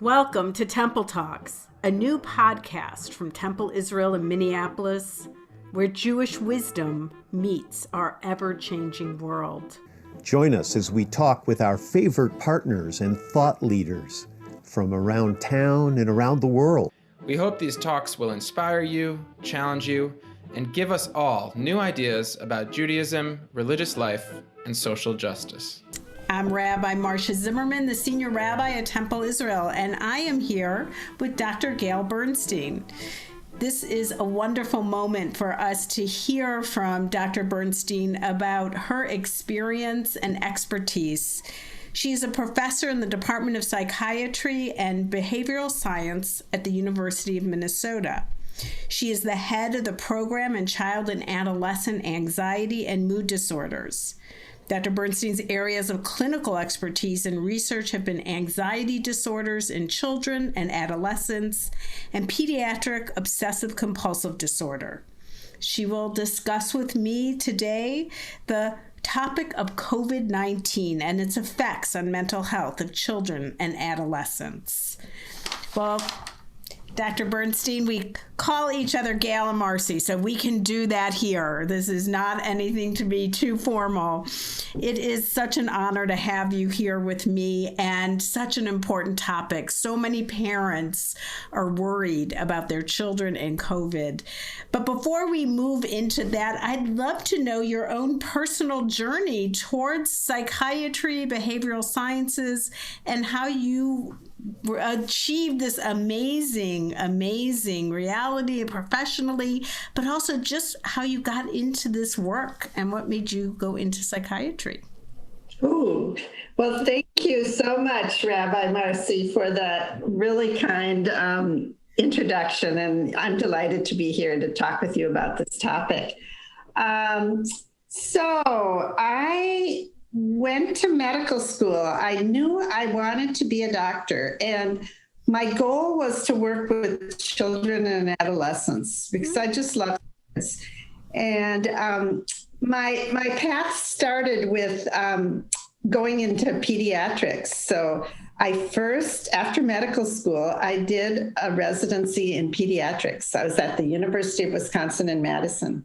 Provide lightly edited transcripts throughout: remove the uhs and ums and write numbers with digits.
Welcome to Temple Talks, a new podcast from Temple Israel in Minneapolis, where Jewish wisdom meets our ever-changing world. Join us as we talk with our favorite partners and thought leaders from around town and around the world. We hope these talks will inspire you, challenge you, and give us all new ideas about Judaism, religious life, and social justice. I'm Rabbi Alicia Zimmerman, the senior rabbi at Temple Israel, and I am here with Dr. Gail Bernstein. This is a wonderful moment for us to hear from Dr. Bernstein about her experience and expertise. She is a professor in the Department of Psychiatry and Behavioral Science at the University of Minnesota. She is the head of the program in child and adolescent anxiety and mood disorders. Dr. Bernstein's areas of clinical expertise and research have been anxiety disorders in children and adolescents and pediatric obsessive-compulsive disorder. She will discuss with me today the topic of COVID-19 and its effects on mental health of children and adolescents. Well, Dr. Bernstein, we call each other Gail and Marcy, so we can do that here. This is not anything to be too formal. It is such an honor to have you here with me and such an important topic. So many parents are worried about their children and COVID. But before we move into that, I'd love to know your own personal journey towards psychiatry, behavioral sciences, and how you achieved this amazing reality professionally, but also just how you got into this work and what made you go into psychiatry. Ooh, well, thank you so much, Rabbi Marcy, for that really kind introduction, and I'm delighted to be here to talk with you about this topic. So I went to medical school. I knew I wanted to be a doctor, and my goal was to work with children and adolescents because I just love kids. And my path started with going into pediatrics. So after medical school, I did a residency in pediatrics. I was at the University of Wisconsin in Madison.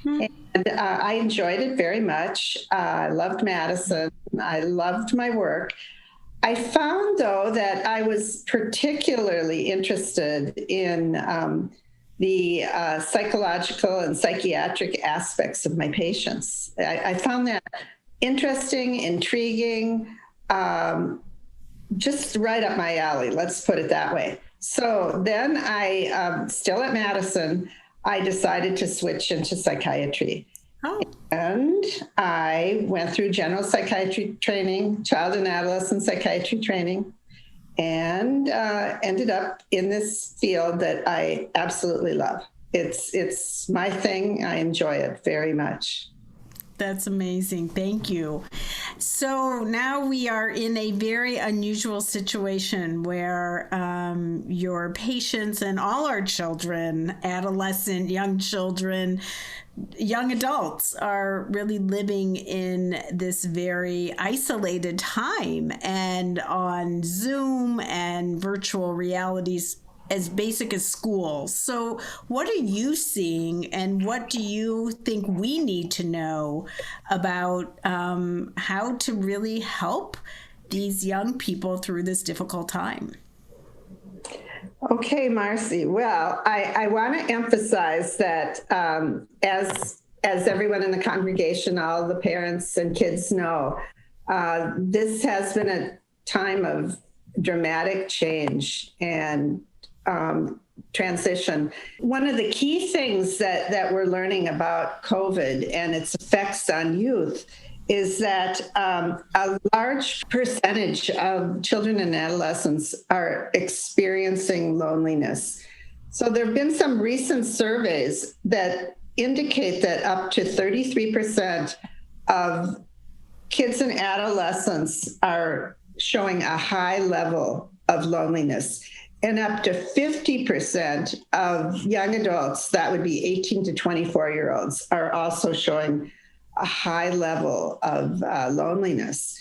And I enjoyed it very much. I loved Madison. I loved my work. I found, though, that I was particularly interested in the psychological and psychiatric aspects of my patients. I found that interesting, intriguing, just right up my alley, let's put it that way. So then still at Madison, I decided to switch into psychiatry. Oh. And I went through general psychiatry training, child and adolescent psychiatry training, and ended up in this field that I absolutely love. It's my thing. I enjoy it very much. That's amazing. Thank you. So now we are in a very unusual situation where your patients and all our children, adolescent, young children, young adults are really living in this very isolated time and on Zoom and virtual realities as basic as school. So what are you seeing, and what do you think we need to know about how to really help these young people through this difficult time? Okay, Marcy. Well, I want to emphasize that as everyone in the congregation, all the parents and kids know, this has been a time of dramatic change and transition. One of the key things that we're learning about COVID and its effects on youth is that a large percentage of children and adolescents are experiencing loneliness. So there have been some recent surveys that indicate that up to 33% of kids and adolescents are showing a high level of loneliness. And up to 50% of young adults, that would be 18 to 24-year-olds, are also showing a high level of loneliness.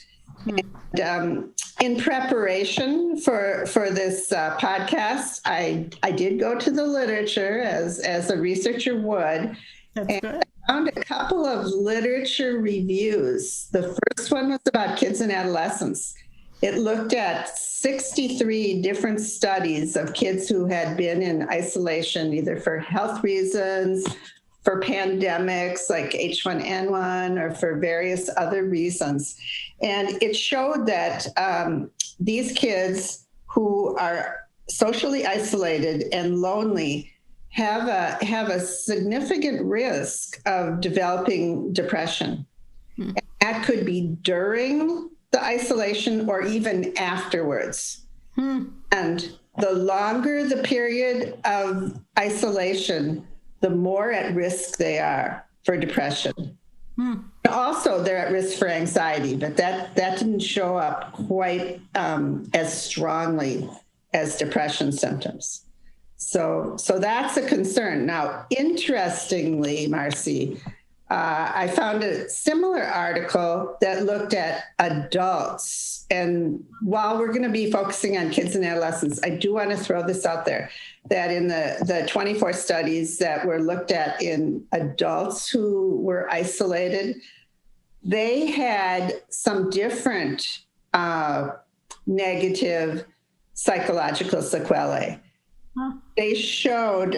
In preparation for this podcast, I did go to the literature as a researcher would. That's good. I found a couple of literature reviews. The first one was about kids and adolescents. It looked at 63 different studies of kids who had been in isolation, either for health reasons, for pandemics like H1N1, or for various other reasons. And it showed that these kids who are socially isolated and lonely have a significant risk of developing depression. And that could be during the isolation or even afterwards. And the longer the period of isolation, the more at risk they are for depression. Also, they're at risk for anxiety, but that didn't show up quite as strongly as depression symptoms. So that's a concern. Now, interestingly, Marcy, I found a similar article that looked at adults. And while we're going to be focusing on kids and adolescents, I do want to throw this out there, that in the 24 studies that were looked at in adults who were isolated, they had some different negative psychological sequelae. They showed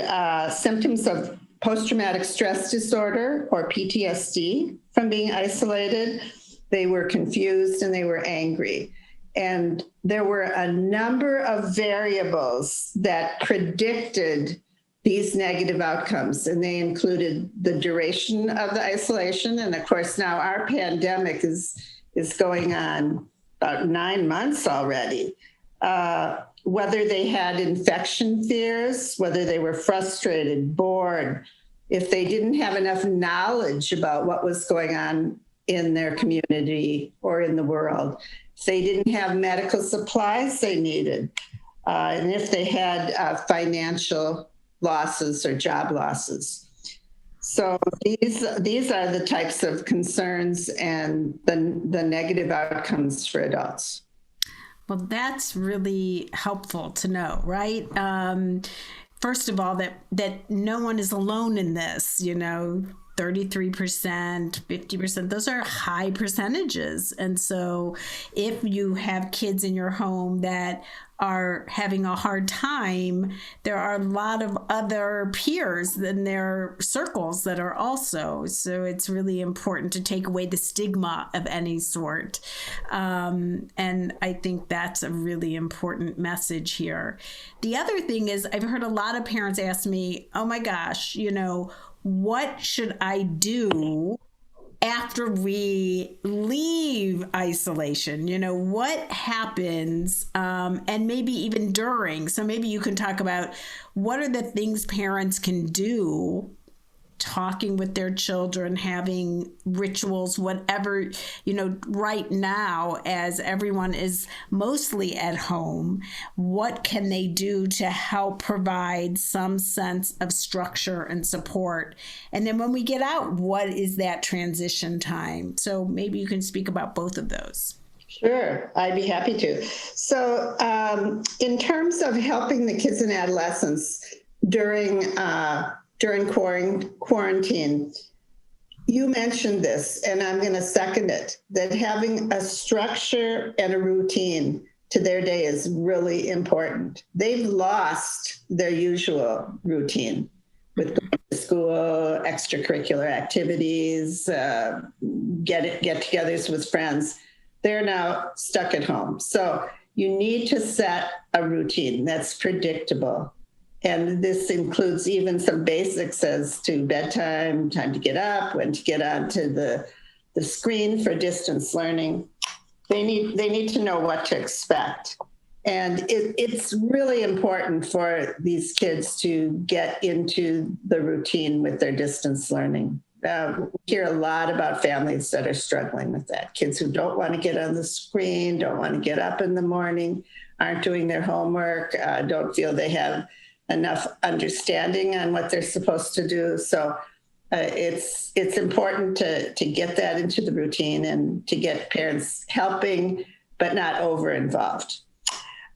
symptoms of post-traumatic stress disorder, or PTSD, from being isolated. They were confused and they were angry. And there were a number of variables that predicted these negative outcomes. And they included the duration of the isolation. And of course, now our pandemic is going on about 9 months already. Whether they had infection fears, whether they were frustrated, bored, if they didn't have enough knowledge about what was going on in their community or in the world, if they didn't have medical supplies they needed, and if they had financial losses or job losses. So these are the types of concerns and the negative outcomes for adults. Well, that's really helpful to know, right? First of all, that no one is alone in this, 33%, 50%, those are high percentages. And so if you have kids in your home that are having a hard time, there are a lot of other peers in their circles that are also. So it's really important to take away the stigma of any sort. And I think that's a really important message here. The other thing is, I've heard a lot of parents ask me, oh my gosh, what should I do after we leave isolation? What happens, and maybe even during. So maybe you can talk about what are the things parents can do, talking with their children, having rituals, whatever, right now, as everyone is mostly at home, what can they do to help provide some sense of structure and support? And then when we get out, what is that transition time? So maybe you can speak about both of those. Sure, I'd be happy to. So in terms of helping the kids and adolescents during quarantine, you mentioned this, and I'm going to second it, that having a structure and a routine to their day is really important. They've lost their usual routine with going to school, extracurricular activities, get-togethers with friends. They're now stuck at home. So you need to set a routine that's predictable. And this includes even some basics as to bedtime, time to get up, when to get onto the screen for distance learning. They need to know what to expect. And it's really important for these kids to get into the routine with their distance learning. We hear a lot about families that are struggling with that. Kids who don't want to get on the screen, don't want to get up in the morning, aren't doing their homework, don't feel they have enough understanding on what they're supposed to do. So It's important to get that into the routine and to get parents helping, but not over involved.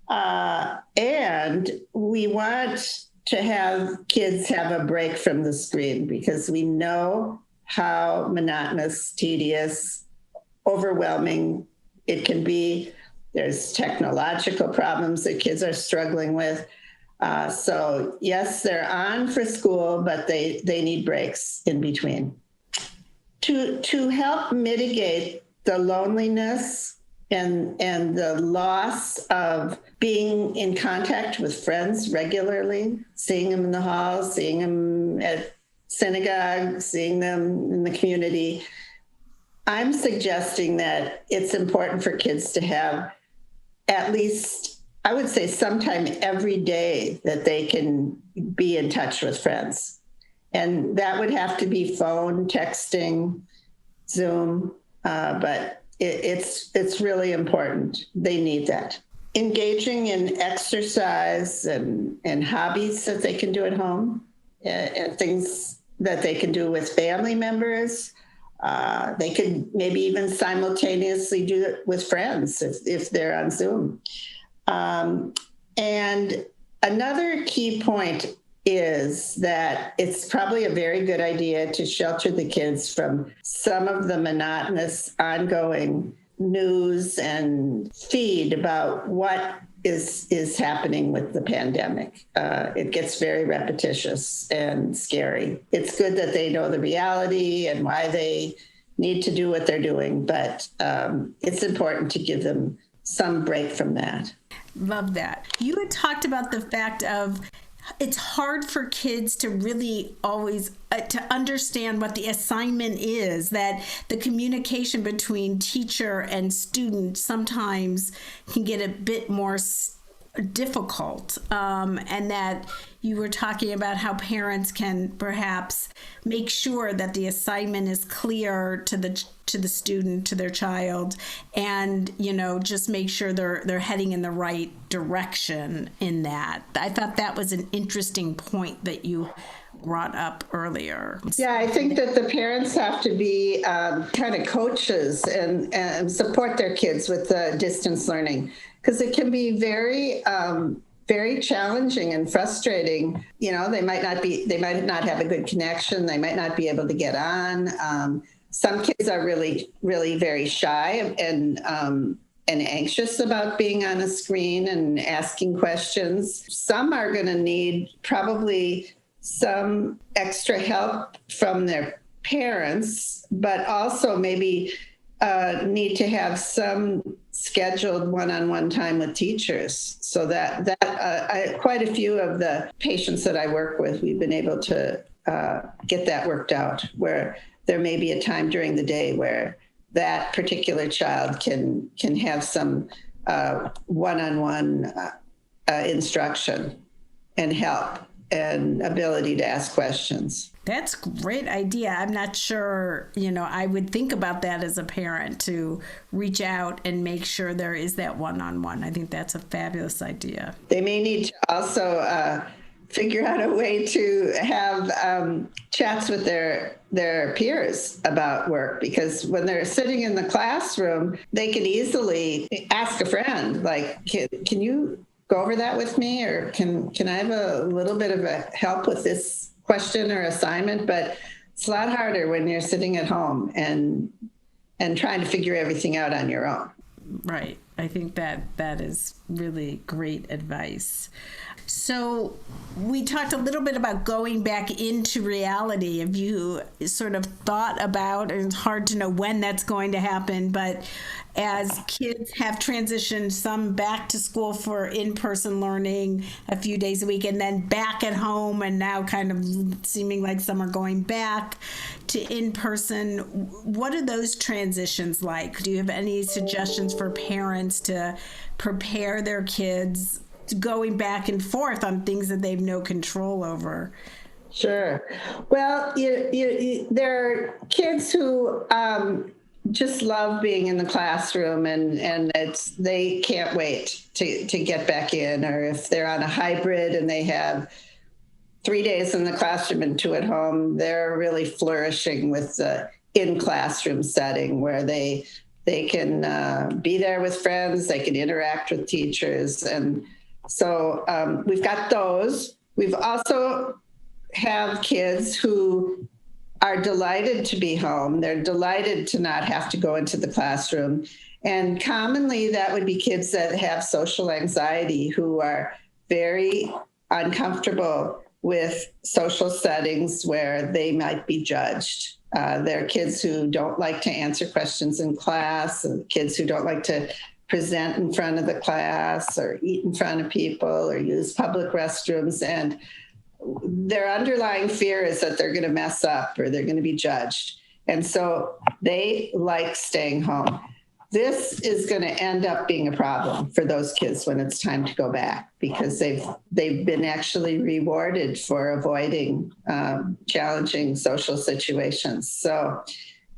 And we want to have kids have a break from the screen because we know how monotonous, tedious, overwhelming it can be. There's technological problems that kids are struggling with. So yes, they're on for school, but they need breaks in between. To help mitigate the loneliness and the loss of being in contact with friends regularly, seeing them in the hall, seeing them at synagogue, seeing them in the community, I'm suggesting that it's important for kids to have at least, I would say, sometime every day that they can be in touch with friends. And that would have to be phone, texting, Zoom, but it's really important. They need that. Engaging in exercise and hobbies that they can do at home, and things that they can do with family members. They could maybe even simultaneously do it with friends if they're on Zoom. And another key point is that it's probably a very good idea to shelter the kids from some of the monotonous, ongoing news and feed about what is happening with the pandemic. It gets very repetitious and scary. It's good that they know the reality and why they need to do what they're doing, but it's important to give them some break from that. Love that. You had talked about the fact of it's hard for kids to really always to understand what the assignment is, that the communication between teacher and student sometimes can get a bit more difficult, and that you were talking about how parents can perhaps make sure that the assignment is clear to the student, to their child, and just make sure they're heading in the right direction in that. I thought that was an interesting point that you brought up earlier. Yeah, I think that the parents have to be kind of coaches and support their kids with distance learning, because it can be very, very challenging and frustrating. They might not have a good connection. They might not be able to get on. Some kids are really, really very shy and anxious about being on a screen and asking questions. Some are going to need probably some extra help from their parents, but also maybe need to have some scheduled one-on-one time with teachers. So that quite a few of the patients that I work with, we've been able to get that worked out, where there may be a time during the day where that particular child can have some one-on-one instruction and help and ability to ask questions. That's a great idea. I'm not sure, I would think about that as a parent, to reach out and make sure there is that one-on-one. I think that's a fabulous idea. They may need to also figure out a way to have chats with their peers about work, because when they're sitting in the classroom, they can easily ask a friend, like, can you go over that with me? Or can I have a little bit of a help with this question or assignment? But it's a lot harder when you're sitting at home and trying to figure everything out on your own. Right. I think that is really great advice. So we talked a little bit about going back into reality. Have you sort of thought about, and it's hard to know when that's going to happen, but as kids have transitioned some back to school for in-person learning a few days a week, and then back at home, and now kind of seeming like some are going back to in-person, what are those transitions like? Do you have any suggestions for parents to prepare their kids going back and forth on things that they have no control over? Sure. Well, there are kids who just love being in the classroom, and they can't wait to get back in. Or if they're on a hybrid and they have 3 days in the classroom and 2 at home, they're really flourishing with the in-classroom setting where they can be there with friends, they can interact with teachers. And so we've got those. We've also have kids who are delighted to be home. They're delighted to not have to go into the classroom. And commonly that would be kids that have social anxiety who are very uncomfortable with social settings where they might be judged. They're kids who don't like to answer questions in class, and kids who don't like to present in front of the class or eat in front of people or use public restrooms. And their underlying fear is that they're going to mess up or they're going to be judged. And so they like staying home. This is going to end up being a problem for those kids when it's time to go back, because they've been actually rewarded for avoiding challenging social situations. So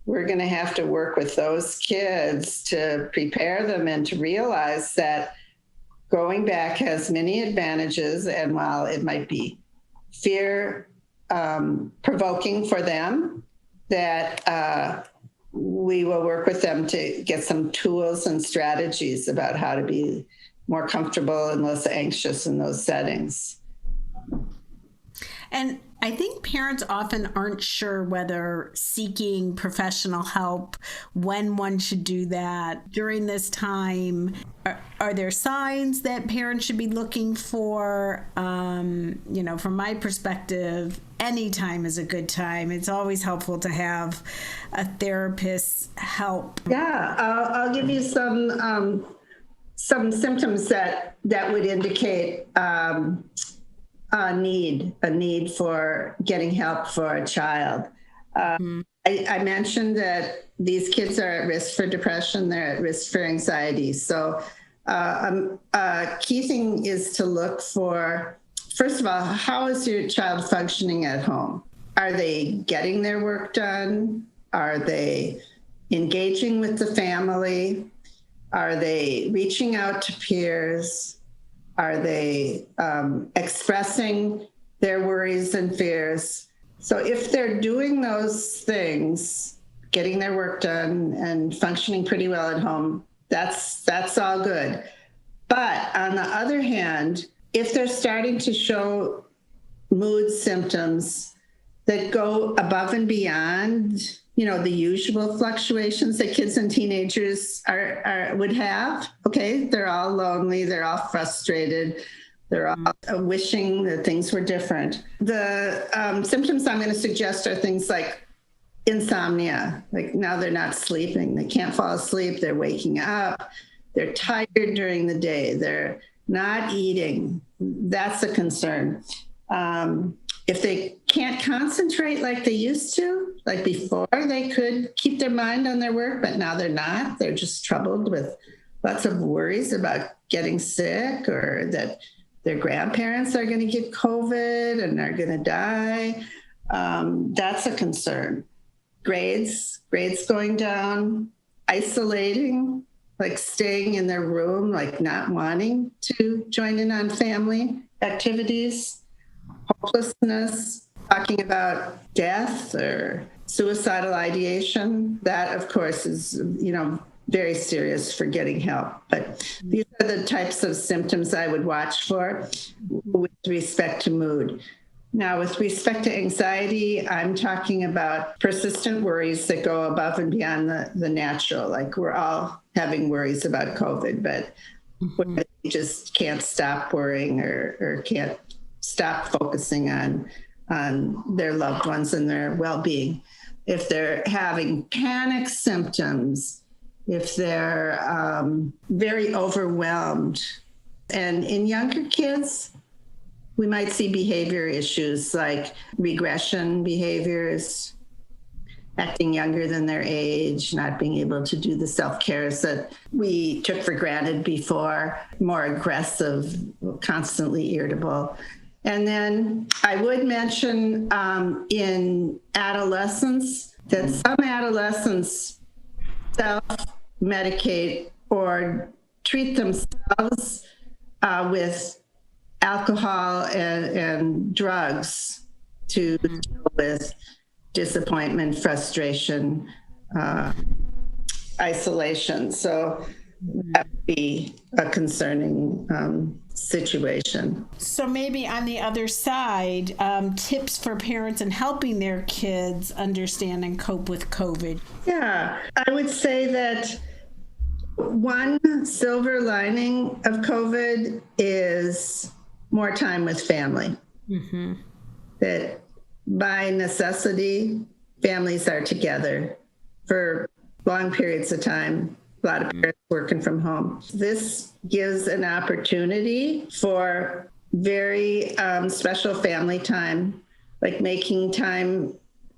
we're going to have to work with those kids to prepare them and to realize that going back has many advantages. And while it might be fear provoking for them, that we will work with them to get some tools and strategies about how to be more comfortable and less anxious in those settings. And I think parents often aren't sure whether seeking professional help, when one should do that during this time. Are there signs that parents should be looking for? From my perspective, any time is a good time. It's always helpful to have a therapist's help. Yeah, I'll give you some symptoms that would indicate a need for getting help for a child. I mentioned that these kids are at risk for depression, they're at risk for anxiety. So a key thing is to look for, first of all, how is your child functioning at home? Are they getting their work done? Are they engaging with the family? Are they reaching out to peers? Are they expressing their worries and fears? So if they're doing those things, getting their work done and functioning pretty well at home, that's all good. But on the other hand, if they're starting to show mood symptoms that go above and beyond, the usual fluctuations that kids and teenagers would have. Okay, they're all lonely, they're all frustrated, they're all wishing that things were different. The symptoms I'm going to suggest are things like insomnia, like now they're not sleeping, they can't fall asleep, they're waking up, they're tired during the day, they're not eating. That's a concern. If they can't concentrate like they used to, like before, they could keep their mind on their work, but now they're not. They're just troubled with lots of worries about getting sick or that their grandparents are going to get COVID and are going to die. That's a concern. Grades going down, isolating, like staying in their room, like not wanting to join in on family activities. Hopelessness, talking about death or suicidal ideation. That, of course, is, very serious for getting help. But these are the types of symptoms I would watch for with respect to mood. Now, with respect to anxiety, I'm talking about persistent worries that go above and beyond the natural. Like we're all having worries about COVID, but we just can't stop worrying or can't stop focusing on their loved ones and their well-being. If they're having panic symptoms, if they're very overwhelmed. And in younger kids, we might see behavior issues like regression behaviors, acting younger than their age, not being able to do the self-cares that we took for granted before, more aggressive, constantly irritable. And then I would mention in adolescents that some adolescents self-medicate or treat themselves with alcohol and drugs to deal with disappointment, frustration, isolation. So that would be a concerning situation. So maybe on the other side, tips for parents in helping their kids understand and cope with COVID. Yeah, I would say that one silver lining of COVID is more time with family. Mm-hmm. That by necessity, families are together for long periods of time. A lot of parents working from home. This gives an opportunity for very special family time, like making time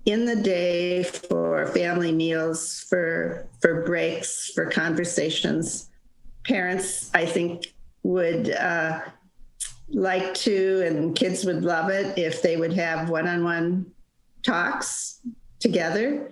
in the day for family meals, for breaks, for conversations. Parents, I think, would like to, and kids would love it if they would have one-on-one talks together,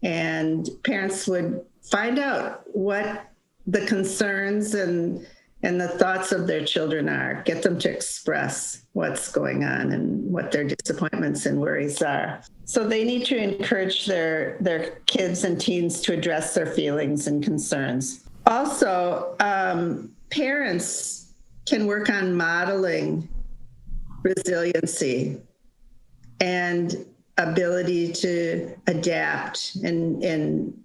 and parents would find out what the concerns and the thoughts of their children are, get them to express what's going on and what their disappointments and worries are. So they need to encourage their kids and teens to address their feelings and concerns. Also, parents can work on modeling resiliency and ability to adapt and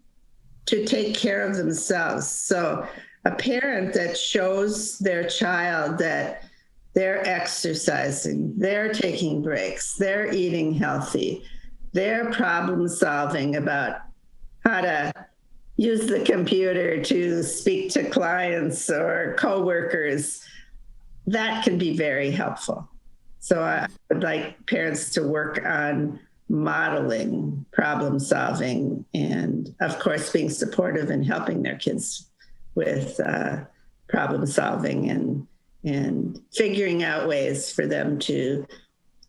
to take care of themselves. So a parent that shows their child that they're exercising, they're taking breaks, they're eating healthy, they're problem solving about how to use the computer to speak to clients or coworkers, that can be very helpful. So I would like parents to work on modeling problem solving and, of course, being supportive and helping their kids with problem solving and figuring out ways for them to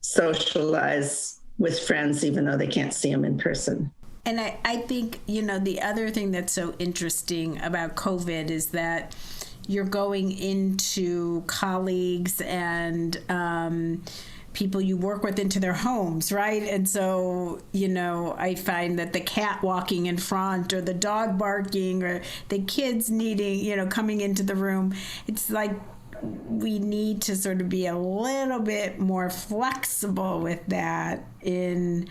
socialize with friends, even though they can't see them in person. And I think, the other thing that's so interesting about COVID is that you're going into colleagues and people you work with into their homes, right? And so, I find that the cat walking in front or the dog barking or the kids needing, coming into the room, it's like we need to sort of be a little bit more flexible with that in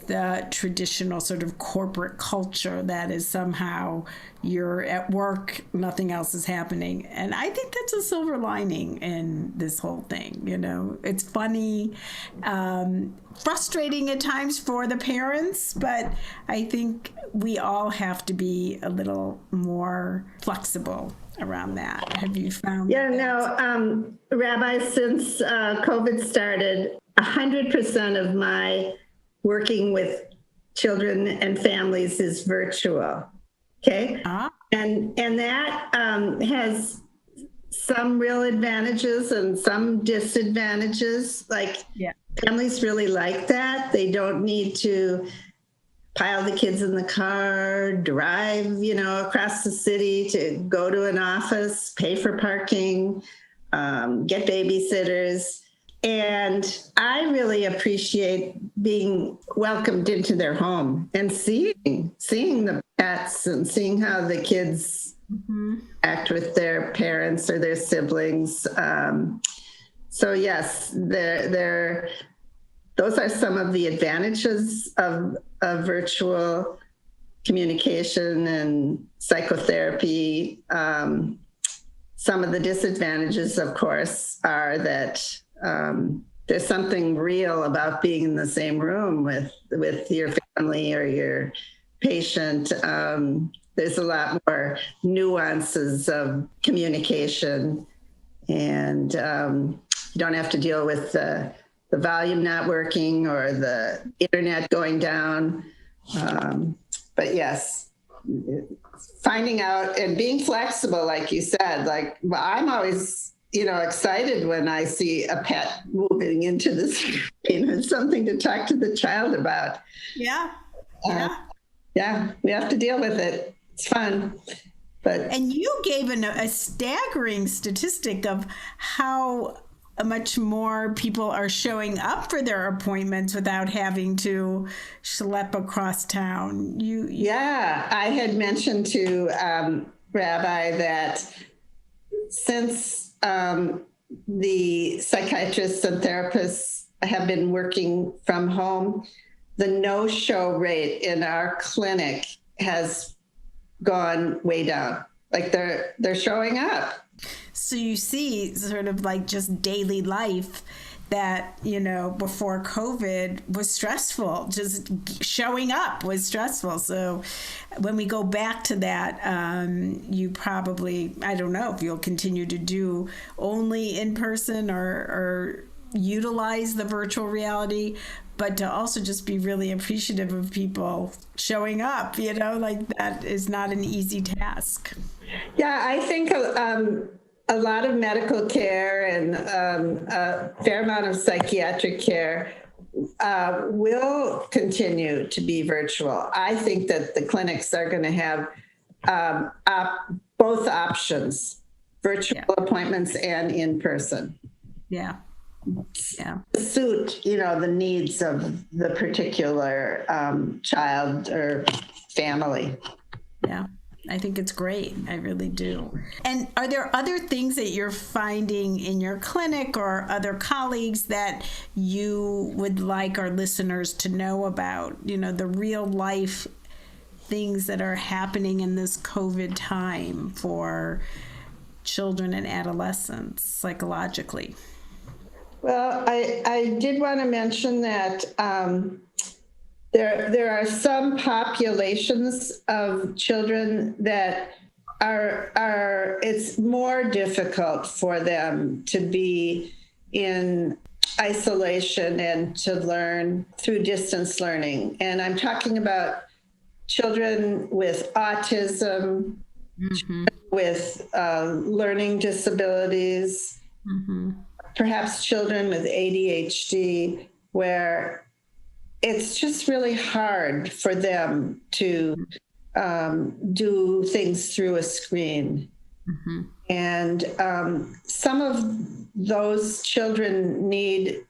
the traditional sort of corporate culture that is somehow you're at work, nothing else is happening. And I think that's a silver lining in this whole thing. It's funny, frustrating at times for the parents, but I think we all have to be a little more flexible around that. Have you found that? Rabbi, since COVID started, 100% of my working with children and families is virtual. Okay. And that has some real advantages and some disadvantages. Families really like that. They don't need to pile the kids in the car, drive, across the city to go to an office, pay for parking, get babysitters. And I really appreciate being welcomed into their home and seeing the pets and seeing how the kids act with their parents or their siblings. So yes, those are some of the advantages of virtual communication and psychotherapy. Some of the disadvantages, of course, are that there's something real about being in the same room with your family or your patient. There's a lot more nuances of communication, and you don't have to deal with the volume not working or the internet going down. But yes, finding out and being flexible, like you said, I'm always excited when I see a pet moving into the screen. It's something to talk to the child about. Yeah. Yeah, we have to deal with it. It's fun. And you gave a staggering statistic of how much more people are showing up for their appointments without having to schlep across town. Yeah, I had mentioned to Rabbi that since the psychiatrists and therapists have been working from home, the no-show rate in our clinic has gone way down. Like they're showing up. So you see sort of like just daily life that, before COVID was stressful. Just showing up was stressful. So when we go back to that, you probably, I don't know if you'll continue to do only in person or utilize the virtual reality, but to also just be really appreciative of people showing up, like that is not an easy task. Yeah, I think a lot of medical care and a fair amount of psychiatric care will continue to be virtual. I think that the clinics are going to have both options, virtual appointments and in person. Yeah. Suit, the needs of the particular child or family. Yeah. I think it's great. I really do. And are there other things that you're finding in your clinic or other colleagues that you would like our listeners to know about? The real life things that are happening in this COVID time for children and adolescents psychologically. Well, I did want to mention that there are some populations of children that are it's more difficult for them to be in isolation and to learn through distance learning. And I'm talking about children with autism, with learning disabilities, perhaps children with ADHD, where it's just really hard for them to do things through a screen. And some of those children need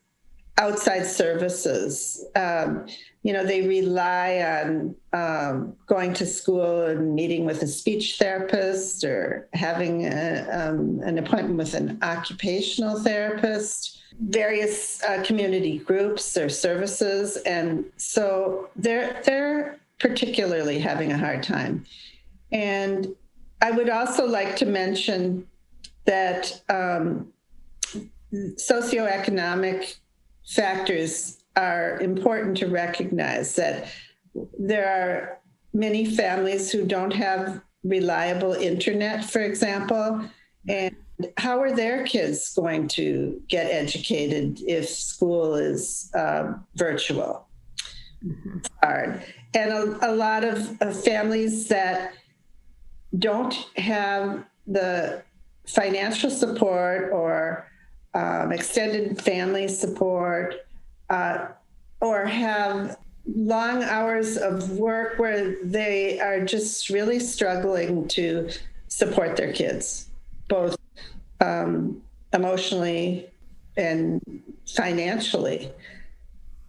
outside services. They rely on going to school and meeting with a speech therapist or having an appointment with an occupational therapist, various community groups or services. And so they're particularly having a hard time. And I would also like to mention that socioeconomic factors are important to recognize, that there are many families who don't have reliable internet, for example, and how are their kids going to get educated if school is virtual? It's hard. And a lot of families that don't have the financial support or extended family support, or have long hours of work where they are just really struggling to support their kids, both emotionally and financially.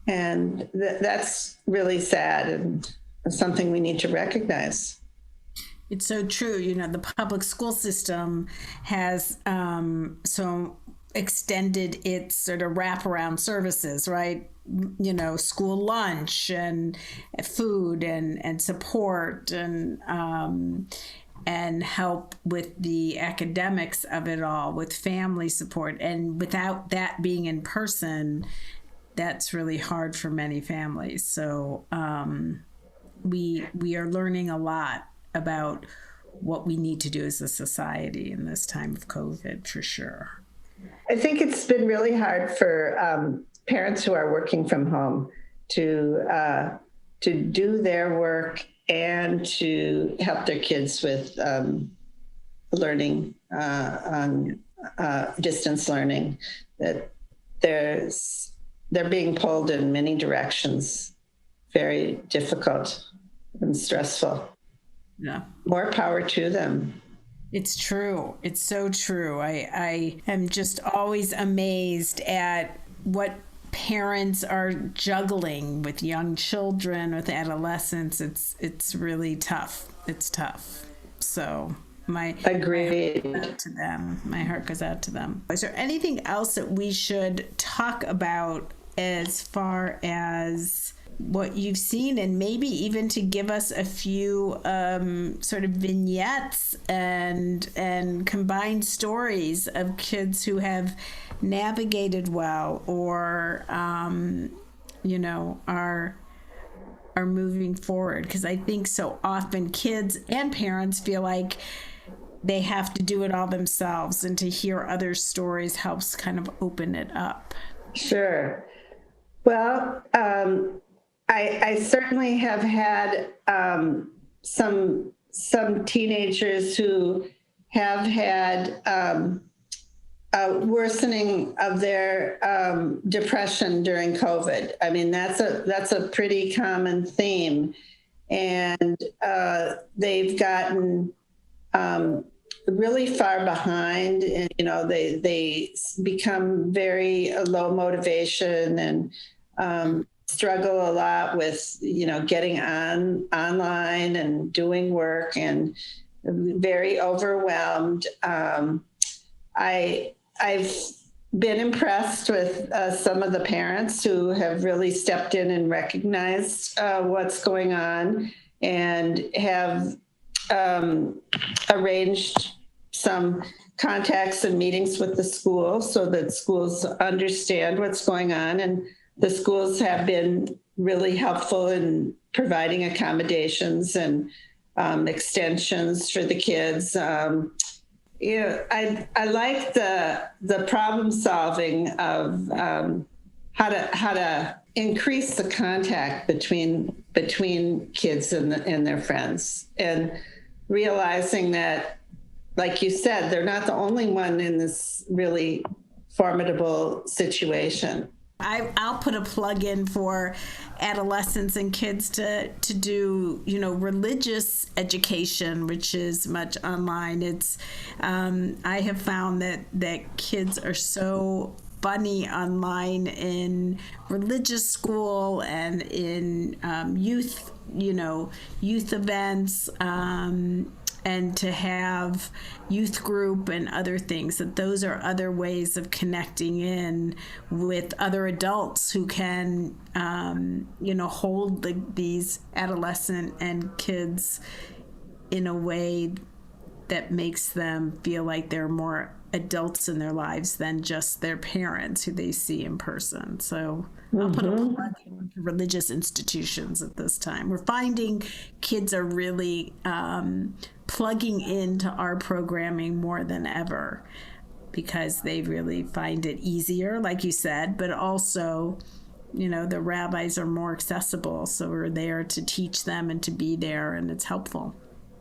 And that's really sad and something we need to recognize. It's so true. The public school system has so extended its sort of wraparound services, right? School lunch and food and support and help with the academics of it all, with family support. And without that being in person, that's really hard for many families. So we are learning a lot about what we need to do as a society in this time of COVID, for sure. I think it's been really hard for parents who are working from home to do their work and to help their kids with learning on distance learning. That they're being pulled in many directions, very difficult and stressful. Yeah. More power to them. It's true. It's so true. I am just always amazed at what parents are juggling with young children, with adolescents. It's really tough. It's tough. So my Agreed. My heart goes out to them. Is there anything else that we should talk about as far as what you've seen, and maybe even to give us a few sort of vignettes and combined stories of kids who have navigated well, or are moving forward? Because I think so often kids and parents feel like they have to do it all themselves, and to hear other stories helps kind of open it up. Sure. Well, I certainly have had some teenagers who have had a worsening of their depression during COVID. I mean, that's a pretty common theme, and they've gotten really far behind, and they become very low motivation and struggle a lot with getting online and doing work, and very overwhelmed. I've been impressed with some of the parents who have really stepped in and recognized what's going on, and have arranged some contacts and meetings with the school so that schools understand what's going on. And the schools have been really helpful in providing accommodations and extensions for the kids. I like the problem solving of how to increase the contact between kids and their friends, and realizing that, like you said, they're not the only one in this really formidable situation. I'll put a plug in for adolescents and kids to do, religious education, which is much online. It's I have found that kids are so funny online in religious school and in youth events, and to have youth group and other things, that those are other ways of connecting in with other adults who can, hold these adolescent and kids in a way that makes them feel like they're more adults in their lives than just their parents who they see in person. So I'll put a plug in to religious institutions at this time. We're finding kids are really plugging into our programming more than ever, because they really find it easier, like you said, but also, the rabbis are more accessible. So we're there to teach them and to be there, and it's helpful.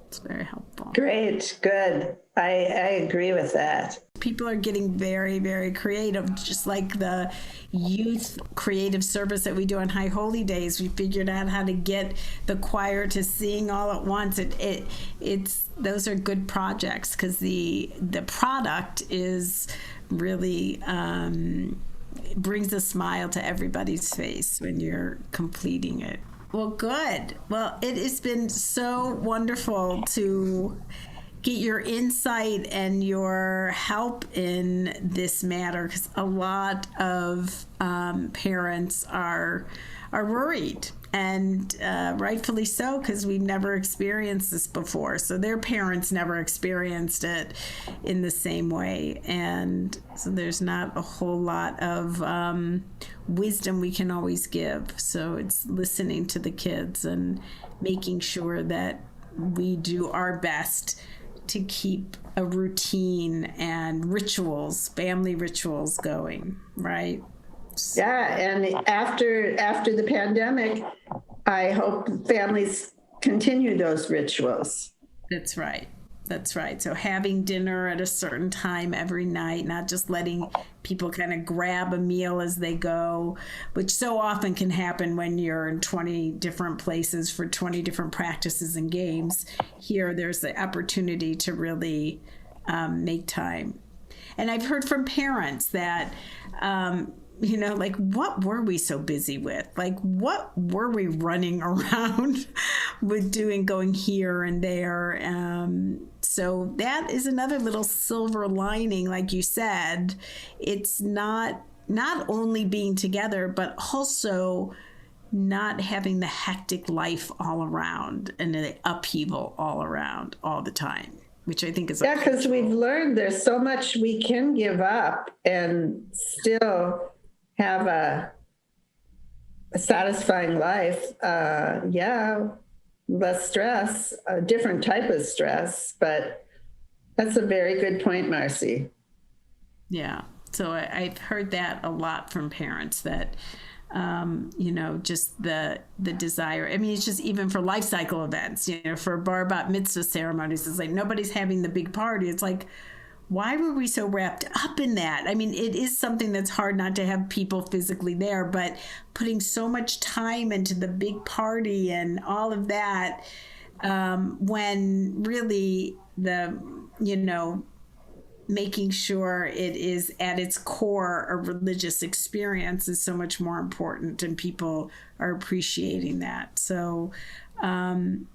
It's very helpful. Great, good. I agree with that. People are getting very, very creative, just like the youth creative service that we do on High Holy Days. We figured out how to get the choir to sing all at once. It's those are good projects, because the product is really brings a smile to everybody's face when you're completing it. Well, good. Well, it has been so wonderful to get your insight and your help in this matter, because a lot of parents are worried, and rightfully so, because we've never experienced this before. So their parents never experienced it in the same way, and so there's not a whole lot of wisdom we can always give. So it's listening to the kids and making sure that we do our best to keep a routine and rituals, family rituals going, right? Yeah, and after the pandemic, I hope families continue those rituals. That's right. That's right. So having dinner at a certain time every night, not just letting people kind of grab a meal as they go, which so often can happen when you're in 20 different places for 20 different practices and games. Here, there's the opportunity to really make time. And I've heard from parents that, like, what were we so busy with? Like, what were we running around with going here and there? So that is another little silver lining, like you said. It's not only being together, but also not having the hectic life all around and the upheaval all around all the time, which I think is... Yeah, because we've learned there's so much we can give up and still have a satisfying life. Less stress, a different type of stress, but that's a very good point, Marcy. Yeah. So I've heard that a lot from parents that, just the desire. I mean, it's just even for life cycle events, for bar bat mitzvah ceremonies, it's like nobody's having the big party. It's like, why were we so wrapped up in that? I mean, it is something that's hard not to have people physically there, but putting so much time into the big party and all of that, when really making sure it is at its core a religious experience is so much more important, and people are appreciating that. So, and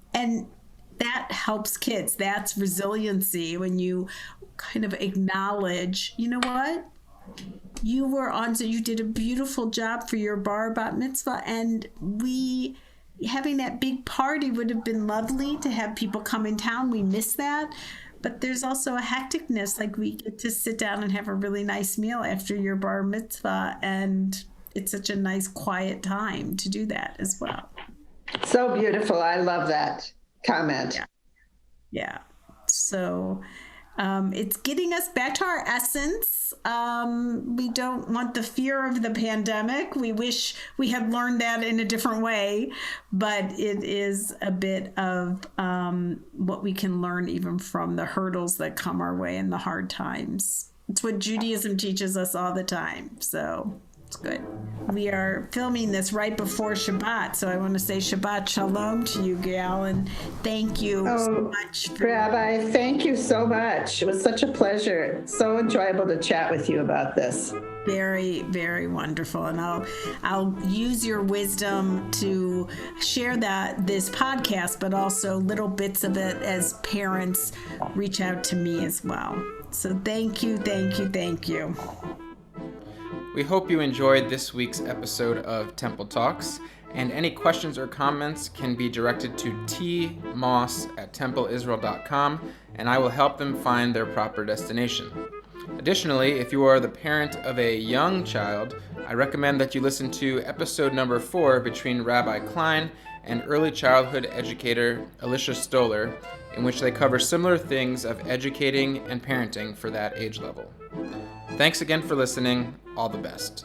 that helps kids. That's resiliency, when you kind of acknowledge, you know what? You did a beautiful job for your bar bat mitzvah, and having that big party would have been lovely to have people come in town. We miss that. But there's also a hecticness, like we get to sit down and have a really nice meal after your bar mitzvah, and it's such a nice quiet time to do that as well. So beautiful. I love that comment. Yeah. So it's getting us back to our essence. We don't want the fear of the pandemic. We wish we had learned that in a different way, but it is a bit of what we can learn even from the hurdles that come our way and the hard times. It's what Judaism teaches us all the time. So it's good. We are filming this right before Shabbat, so I want to say Shabbat Shalom to you, Gail, and thank you so much. Rabbi, thank you so much. It was such a pleasure. So enjoyable to chat with you about this. Very, very wonderful. And I'll use your wisdom to share this podcast, but also little bits of it as parents reach out to me as well. So thank you, thank you, thank you. We hope you enjoyed this week's episode of Temple Talks, and any questions or comments can be directed to tmoss@templeisrael.com, and I will help them find their proper destination. Additionally, if you are the parent of a young child, I recommend that you listen to episode number 4 between Rabbi Klein and early childhood educator Alicia Stoller, in which they cover similar things of educating and parenting for that age level. Thanks again for listening. All the best.